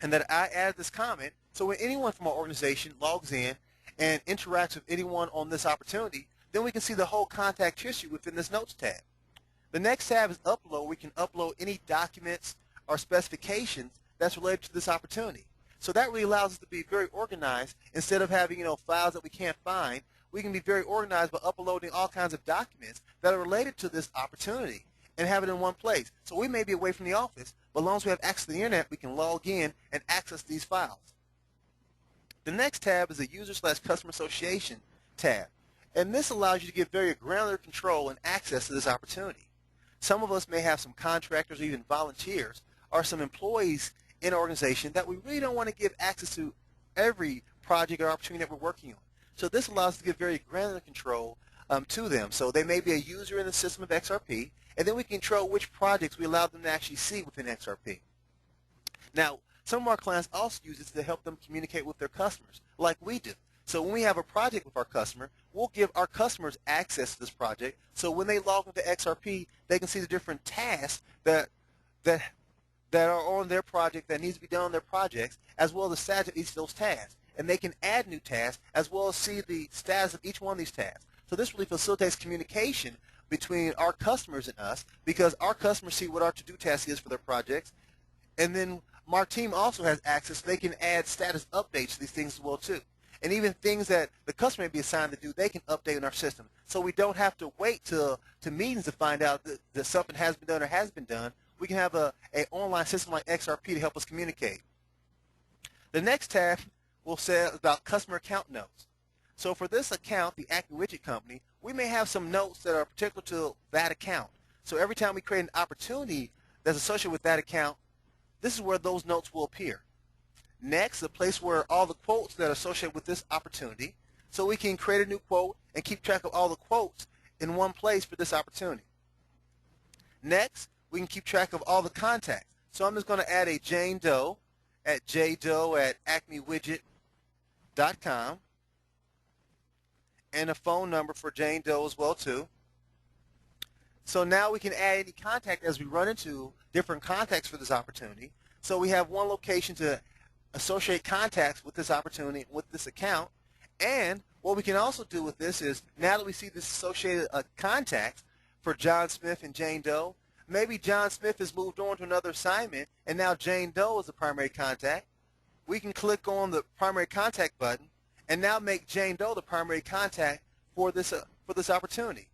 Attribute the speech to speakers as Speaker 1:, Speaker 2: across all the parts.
Speaker 1: and that I add this comment. So when anyone from our organization logs in and interacts with anyone on this opportunity, then we can see the whole contact history within this Notes tab. The next tab is Upload. We can upload any documents or specifications that's related to this opportunity. So that really allows us to be very organized. Instead of having files that we can't find, we can be very organized by uploading all kinds of documents that are related to this opportunity and have it in one place. So we may be away from the office, but as long as we have access to the internet, we can log in and access these files. The next tab is the User/Customer Association tab, and this allows you to get very granular control and access to this opportunity. Some of us may have some contractors or even volunteers or some employees in an organization that we really don't want to give access to every project or opportunity that we're working on. So this allows us to give very granular control to them. So they may be a user in the system of xRP, and then we can control which projects we allow them to actually see within xRP. Now, some of our clients also use this to help them communicate with their customers, like we do. So when we have a project with our customer, we'll give our customers access to this project. So when they log into xRP, they can see the different tasks that are on their project, that needs to be done on their projects, as well as the status of each of those tasks. And they can add new tasks, as well as see the status of each one of these tasks. So this really facilitates communication between our customers and us, because our customers see what our to-do task is for their projects, and then our team also has access. They can add status updates to these things as well too. And even things that the customer may be assigned to do, they can update in our system. So we don't have to wait to meetings to find out that something has been done or has been done. We can have an online system like xRP to help us communicate. The next tab will say about customer account notes. So for this account, the Acme Widget Company, we may have some notes that are particular to that account. So every time we create an opportunity that's associated with that account, this is where those notes will appear. Next, the place where all the quotes that are associated with this opportunity, so we can create a new quote and keep track of all the quotes in one place for this opportunity. Next, we can keep track of all the contacts. So I'm just going to add a Jane Doe at jdoe@acmewidget.com and a phone number for Jane Doe as well too. So now we can add any contact as we run into different contacts for this opportunity. So we have one location to associate contacts with this opportunity, with this account. And what we can also do with this is, now that we see this associated contacts for John Smith and Jane Doe, maybe John Smith has moved on to another assignment and now Jane Doe is the primary contact. We can click on the primary contact button and now make Jane Doe the primary contact for this opportunity.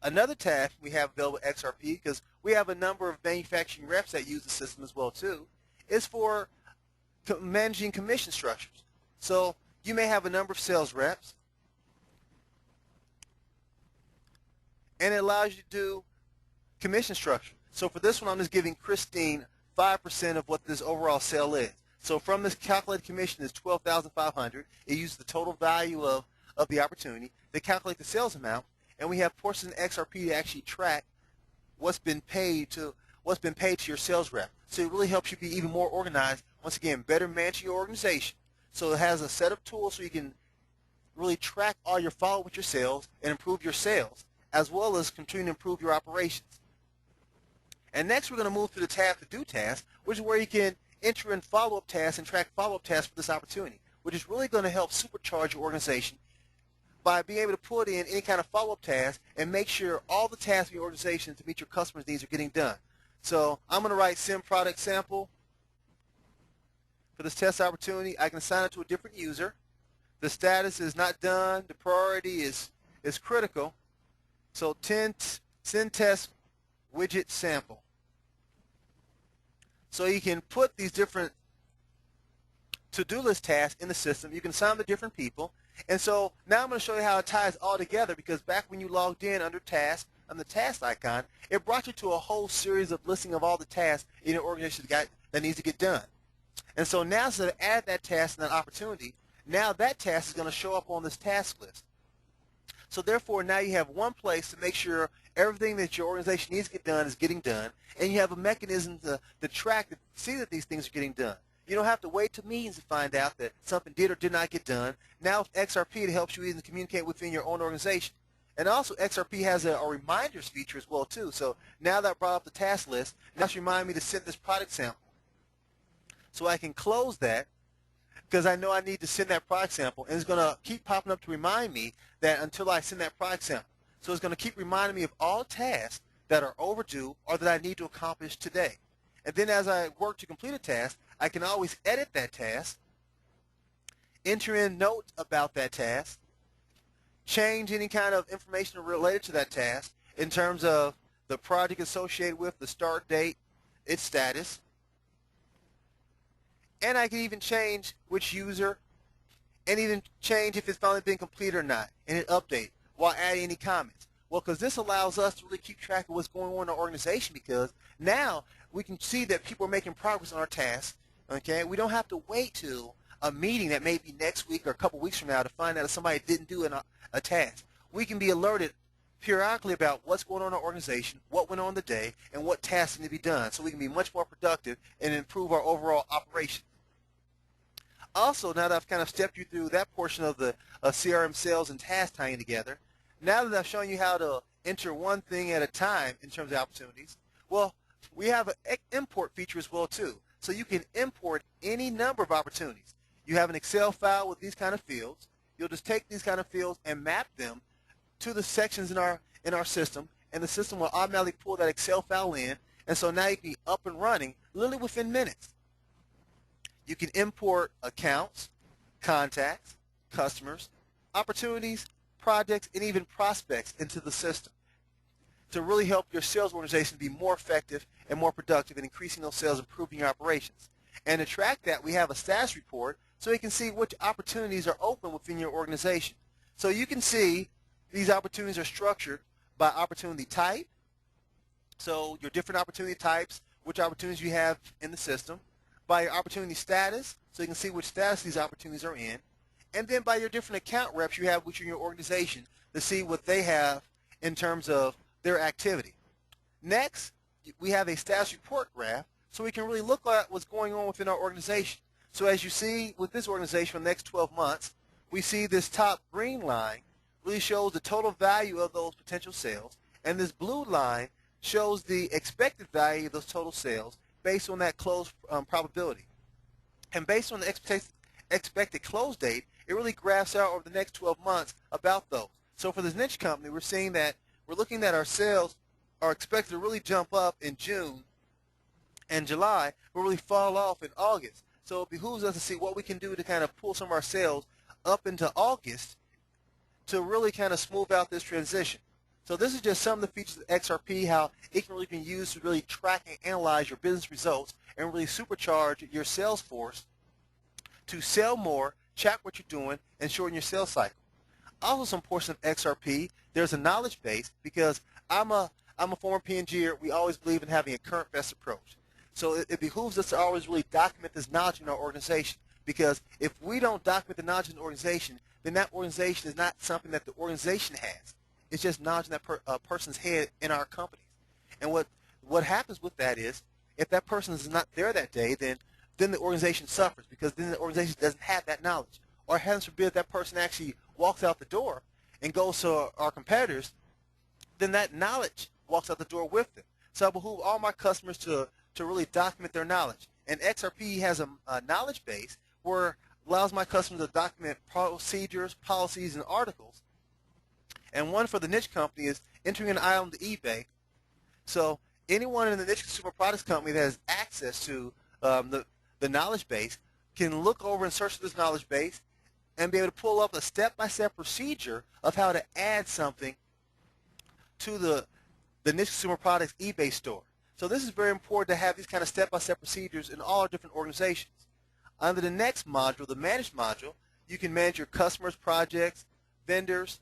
Speaker 1: Another tab we have available at xRP, because we have a number of manufacturing reps that use the system as well too, is for managing commission structures. So you may have a number of sales reps, and it allows you to do commission structure. So for this one, I'm just giving Christine 5% of what this overall sale is. So from this calculated commission is $12,500. It uses the total value of the opportunity. They calculate the sales amount, and we have portions in xRP to actually track what's been paid to your sales rep. So it really helps you be even more organized. Once again, better manage your organization. So it has a set of tools so you can really track all your follow with your sales and improve your sales, as well as continue to improve your operations. And next, we're going to move to the tab to do tasks, which is where you can enter in follow-up tasks and track follow-up tasks for this opportunity, which is really going to help supercharge your organization by being able to put in any kind of follow-up task and make sure all the tasks in your organization to meet your customers' needs are getting done. So I'm going to write send product sample for this test opportunity. I can assign it to a different user. The status is not done. The priority is critical. So send test widget sample. So you can put these different to-do list tasks in the system. You can assign them to different people. And so now I'm going to show you how it ties all together, because back when you logged in under task, on the task icon, it brought you to a whole series of listing of all the tasks in your organization that needs to get done. And so now, instead of add that task and that opportunity, now that task is going to show up on this task list. So therefore, now you have one place to make sure everything that your organization needs to get done is getting done, and you have a mechanism to track, to see that these things are getting done. You don't have to wait to meetings to find out that something did or did not get done. Now with xRP, it helps you even communicate within your own organization. And also xRP has a reminders feature as well too. So now that I brought up the task list, now it's remind me to send this product sample. So I can close that because I know I need to send that product sample, and it's going to keep popping up to remind me that until I send that product sample. So it's going to keep reminding me of all tasks that are overdue or that I need to accomplish today. And then as I work to complete a task, I can always edit that task, enter in notes about that task, change any kind of information related to that task in terms of the project associated with, the start date, its status, and I can even change which user and even change if it's finally been completed or not, and hit update while adding any comments. Well, because this allows us to really keep track of what's going on in our organization, because now we can see that people are making progress on our tasks. Okay, we don't have to wait till a meeting that may be next week or a couple weeks from now to find out if somebody didn't do a task. We can be alerted periodically about what's going on in our organization, what went on the day, and what tasks need to be done, so we can be much more productive and improve our overall operation. Also, now that I've kind of stepped you through that portion of the CRM sales and task tying together, now that I've shown you how to enter one thing at a time in terms of opportunities, well, we have an import feature as well too. So you can import any number of opportunities. You have an Excel file with these kind of fields. You'll just take these kind of fields and map them to the sections in our system, and the system will automatically pull that Excel file in, and so now you can be up and running literally within minutes. You can import accounts, contacts, customers, opportunities, projects, and even prospects into the system to really help your sales organization be more effective and more productive in increasing those sales, improving your operations. And to track that, we have a status report so you can see which opportunities are open within your organization. So you can see these opportunities are structured by opportunity type, so your different opportunity types, which opportunities you have in the system, by your opportunity status, so you can see which status these opportunities are in, and then by your different account reps you have within your organization to see what they have in terms of their activity. Next, we have a status report graph, so we can really look at what's going on within our organization. So as you see with this organization for the next 12 months, we see this top green line really shows the total value of those potential sales, and this blue line shows the expected value of those total sales based on that close probability. And based on the expected close date, it really graphs out over the next 12 months about those. So for this niche company, we're seeing that we're looking at our sales are expected to really jump up in June and July, but really fall off in August. So it behooves us to see what we can do to kind of pull some of our sales up into August to really kind of smooth out this transition. So this is just some of the features of xRP, how it can really be used to really track and analyze your business results and really supercharge your sales force to sell more, track what you're doing, and shorten your sales cycle. Also, some portion of xRP, there's a knowledge base, because I'm a former P&G'er. We always believe in having a current best approach. So it behooves us to always really document this knowledge in our organization, because if we don't document the knowledge in the organization, then that organization is not something that the organization has. It's just knowledge in that person's head in our companies. And what happens with that is, if that person is not there that day, then the organization suffers, because then the organization doesn't have that knowledge. Or heaven forbid that person actually walks out the door and goes to our competitors, then that knowledge walks out the door with them. So I behoove all my customers to really document their knowledge. And xRP has a knowledge base where it allows my customers to document procedures, policies, and articles. And one for the niche company is entering an item to eBay. So anyone in the niche consumer products company that has access to the knowledge base can look over and search this knowledge base and be able to pull up a step-by-step procedure of how to add something to the niche consumer products eBay store. So this is very important to have these kind of step-by-step procedures in all our different organizations. Under the next module, the Manage module, you can manage your customers, projects, vendors,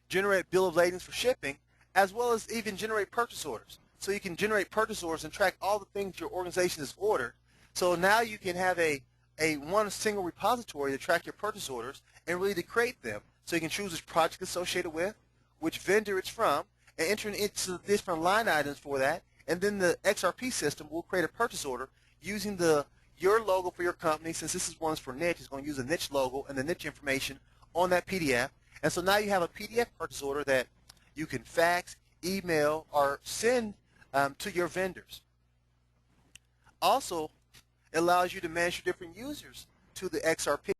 Speaker 1: generate bill of ladings for shipping, as well as even generate purchase orders. So you can generate purchase orders and track all the things your organization has ordered. So now you can have a one single repository to track your purchase orders and really to create them. So you can choose which project associated with, which vendor it's from, and enter into the different line items for that. And then the xRP system will create a purchase order using your logo for your company. Since this is one's for niche, it's going to use a niche logo and the niche information on that PDF. And so now you have a PDF purchase order that you can fax, email, or send to your vendors. Also, It allows you to manage your different users to the xRP.